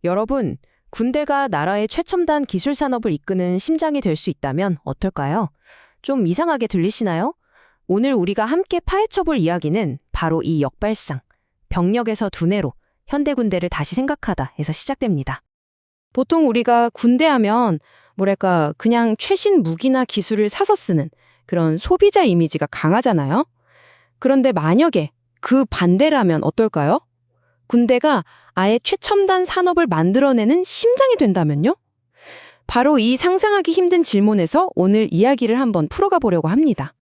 여러분, 군대가 나라의 최첨단 기술 산업을 이끄는 심장이 될 수 있다면 어떨까요? 좀 이상하게 들리시나요? 오늘 우리가 함께 파헤쳐볼 이야기는 바로 이 역발상, 병력에서 두뇌로 현대 군대를 다시 생각하다에서 시작됩니다. 보통 우리가 군대 하면 그냥 최신 무기나 기술을 사서 쓰는 그런 소비자 이미지가 강하잖아요. 그런데 만약에 그 반대라면 어떨까요? 군대가 아예 최첨단 산업을 만들어내는 심장이 된다면요? 바로 이 상상하기 힘든 질문에서 오늘 이야기를 한번 풀어가 보려고 합니다.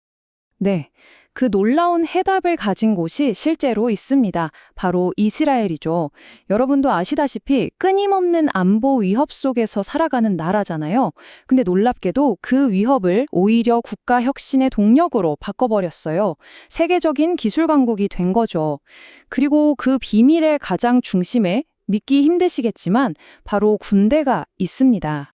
네, 그 놀라운 해답을 가진 곳이 실제로 있습니다. 바로 이스라엘이죠. 여러분도 아시다시피 끊임없는 안보 위협 속에서 살아가는 나라잖아요. 근데 놀랍게도 그 위협을 오히려 국가 혁신의 동력으로 바꿔버렸어요. 세계적인 기술 강국이 된 거죠. 그리고 그 비밀의 가장 중심에 믿기 힘드시겠지만 바로 군대가 있습니다.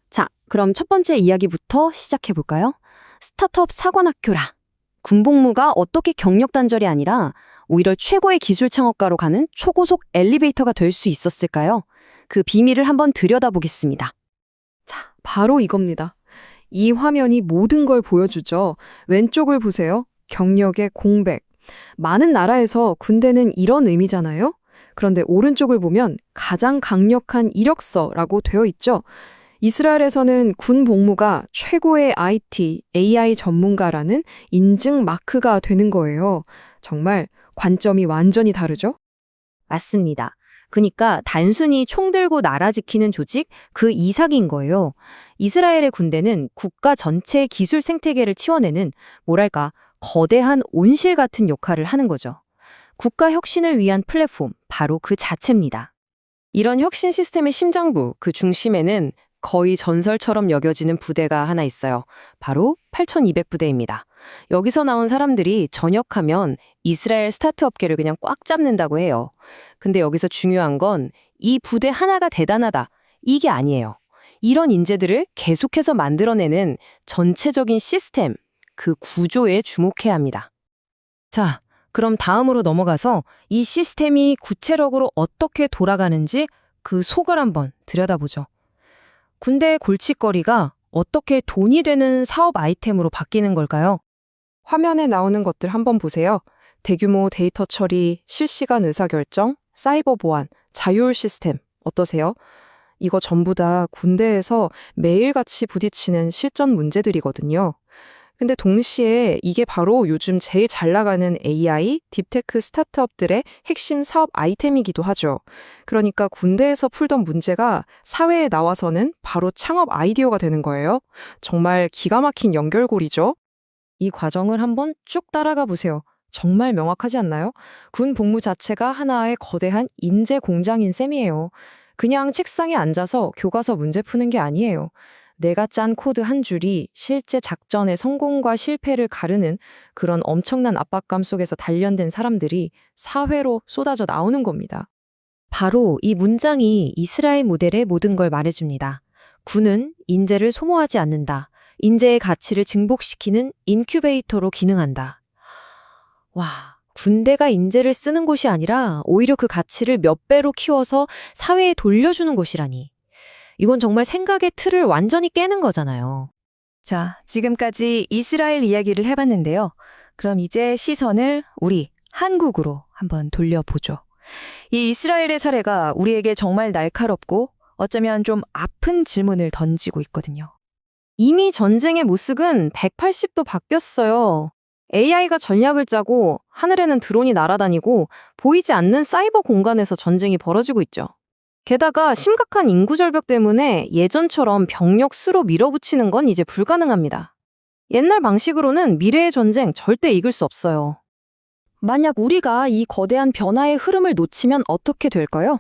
자, 그럼 첫 번째 이야기부터 시작해볼까요? 스타트업 사관학교라. 군복무가 어떻게 경력 단절이 아니라 오히려 최고의 기술 창업가로 가는 초고속 엘리베이터가 될 수 있었을까요? 그 비밀을 한번 들여다보겠습니다. 자, 바로 이겁니다. 이 화면이 모든 걸 보여주죠. 왼쪽을 보세요. 경력의 공백. 많은 나라에서 군대는 이런 의미잖아요. 그런데 오른쪽을 보면 가장 강력한 이력서라고 되어 있죠. 이스라엘에서는 군 복무가 최고의 IT, AI 전문가라는 인증 마크가 되는 거예요. 정말 관점이 완전히 다르죠? 맞습니다. 그러니까 단순히 총 들고 나라 지키는 조직 그 이삭인 거예요. 이스라엘의 군대는 국가 전체의 기술 생태계를 치워내는 거대한 온실 같은 역할을 하는 거죠. 국가 혁신을 위한 플랫폼, 바로 그 자체입니다. 이런 혁신 시스템의 심장부, 그 중심에는 거의 전설처럼 여겨지는 부대가 하나 있어요. 바로 8200부대입니다. 여기서 나온 사람들이 전역하면 이스라엘 스타트업계를 그냥 꽉 잡는다고 해요. 근데 여기서 중요한 건 이 부대 하나가 대단하다, 이게 아니에요. 이런 인재들을 계속해서 만들어내는 전체적인 시스템, 그 구조에 주목해야 합니다. 자, 그럼 다음으로 넘어가서 이 시스템이 구체적으로 어떻게 돌아가는지 그 속을 한번 들여다보죠. 군대의 골칫거리가 어떻게 돈이 되는 사업 아이템으로 바뀌는 걸까요? 화면에 나오는 것들 한번 보세요. 대규모 데이터 처리, 실시간 의사결정, 사이버 보안, 자율 시스템 어떠세요? 이거 전부 다 군대에서 매일같이 부딪히는 실전 문제들이거든요. 근데 동시에 이게 바로 요즘 제일 잘 나가는 AI, 딥테크 스타트업들의 핵심 사업 아이템이기도 하죠. 그러니까 군대에서 풀던 문제가 사회에 나와서는 바로 창업 아이디어가 되는 거예요. 정말 기가 막힌 연결고리죠. 이 과정을 한번 쭉 따라가 보세요. 정말 명확하지 않나요? 군 복무 자체가 하나의 거대한 인재 공장인 셈이에요. 그냥 책상에 앉아서 교과서 문제 푸는 게 아니에요. 내가 짠 코드 한 줄이 실제 작전의 성공과 실패를 가르는 그런 엄청난 압박감 속에서 단련된 사람들이 사회로 쏟아져 나오는 겁니다. 바로 이 문장이 이스라엘 모델의 모든 걸 말해줍니다. 군은 인재를 소모하지 않는다. 인재의 가치를 증폭시키는 인큐베이터로 기능한다. 와, 군대가 인재를 쓰는 곳이 아니라 오히려 그 가치를 몇 배로 키워서 사회에 돌려주는 곳이라니. 이건 정말 생각의 틀을 완전히 깨는 거잖아요. 자, 지금까지 이스라엘 이야기를 해봤는데요. 그럼 이제 시선을 우리 한국으로 한번 돌려보죠. 이 이스라엘의 사례가 우리에게 정말 날카롭고 어쩌면 좀 아픈 질문을 던지고 있거든요. 이미 전쟁의 모습은 180도 바뀌었어요. AI가 전략을 짜고 하늘에는 드론이 날아다니고 보이지 않는 사이버 공간에서 전쟁이 벌어지고 있죠. 게다가 심각한 인구 절벽 때문에 예전처럼 병력 수로 밀어붙이는 건 이제 불가능합니다. 옛날 방식으로는 미래의 전쟁 절대 이길 수 없어요. 만약 우리가 이 거대한 변화의 흐름을 놓치면 어떻게 될까요?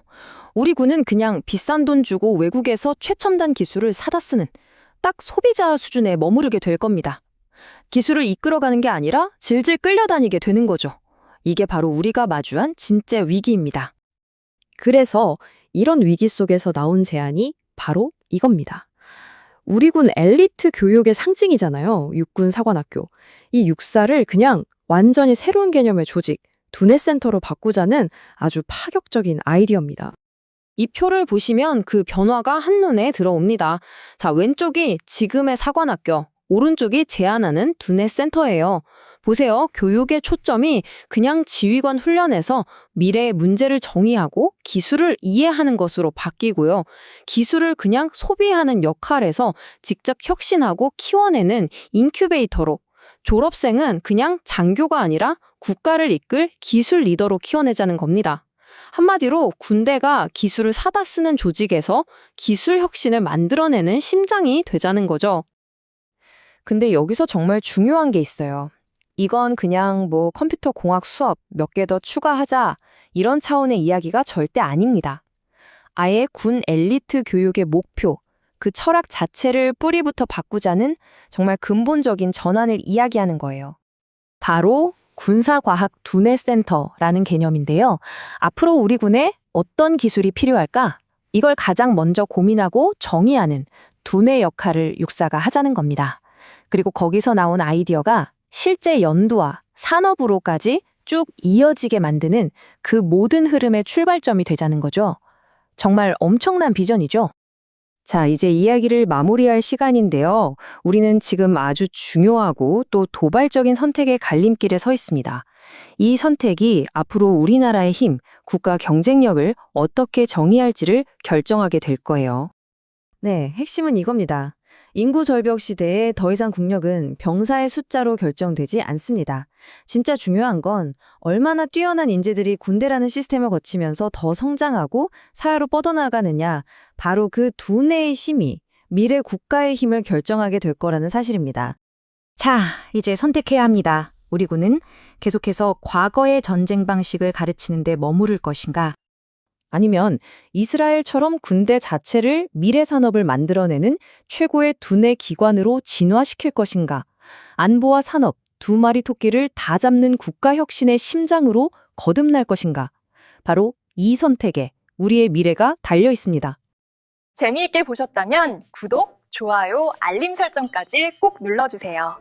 우리 군은 그냥 비싼 돈 주고 외국에서 최첨단 기술을 사다 쓰는 딱 소비자 수준에 머무르게 될 겁니다. 기술을 이끌어가는 게 아니라 질질 끌려다니게 되는 거죠. 이게 바로 우리가 마주한 진짜 위기입니다. 그래서 이런 위기 속에서 나온 제안이 바로 이겁니다. 우리 군 엘리트 교육의 상징이잖아요. 육군 사관학교. 이 육사를 그냥 완전히 새로운 개념의 조직, 두뇌센터로 바꾸자는 아주 파격적인 아이디어입니다. 이 표를 보시면 그 변화가 한눈에 들어옵니다. 자, 왼쪽이 지금의 사관학교, 오른쪽이 제안하는 두뇌 센터예요. 보세요. 교육의 초점이 그냥 지휘관 훈련에서 미래의 문제를 정의하고 기술을 이해하는 것으로 바뀌고요. 기술을 그냥 소비하는 역할에서 직접 혁신하고 키워내는 인큐베이터로, 졸업생은 그냥 장교가 아니라 국가를 이끌 기술 리더로 키워내자는 겁니다. 한마디로 군대가 기술을 사다 쓰는 조직에서 기술 혁신을 만들어내는 심장이 되자는 거죠. 근데 여기서 정말 중요한 게 있어요. 이건 그냥 뭐 컴퓨터 공학 수업 몇 개 더 추가하자 이런 차원의 이야기가 절대 아닙니다. 아예 군 엘리트 교육의 목표, 그 철학 자체를 뿌리부터 바꾸자는 정말 근본적인 전환을 이야기하는 거예요. 바로 군사과학 두뇌센터라는 개념인데요. 앞으로 우리 군에 어떤 기술이 필요할까? 이걸 가장 먼저 고민하고 정의하는 두뇌 역할을 육사가 하자는 겁니다. 그리고 거기서 나온 아이디어가 실제 연구와 산업으로까지 쭉 이어지게 만드는 그 모든 흐름의 출발점이 되자는 거죠. 정말 엄청난 비전이죠. 자, 이제 이야기를 마무리할 시간인데요. 우리는 지금 아주 중요하고 또 도발적인 선택의 갈림길에 서 있습니다. 이 선택이 앞으로 우리나라의 힘, 국가 경쟁력을 어떻게 정의할지를 결정하게 될 거예요. 네, 핵심은 이겁니다. 인구 절벽 시대에 더 이상 국력은 병사의 숫자로 결정되지 않습니다. 진짜 중요한 건 얼마나 뛰어난 인재들이 군대라는 시스템을 거치면서 더 성장하고 사회로 뻗어나가느냐, 바로 그 두뇌의 힘이 미래 국가의 힘을 결정하게 될 거라는 사실입니다. 자, 이제 선택해야 합니다. 우리 군은 계속해서 과거의 전쟁 방식을 가르치는 데 머무를 것인가? 아니면 이스라엘처럼 군대 자체를 미래 산업을 만들어내는 최고의 두뇌 기관으로 진화시킬 것인가? 안보와 산업, 두 마리 토끼를 다 잡는 국가 혁신의 심장으로 거듭날 것인가? 바로 이 선택에 우리의 미래가 달려 있습니다. 재미있게 보셨다면 구독, 좋아요, 알림 설정까지 꼭 눌러주세요.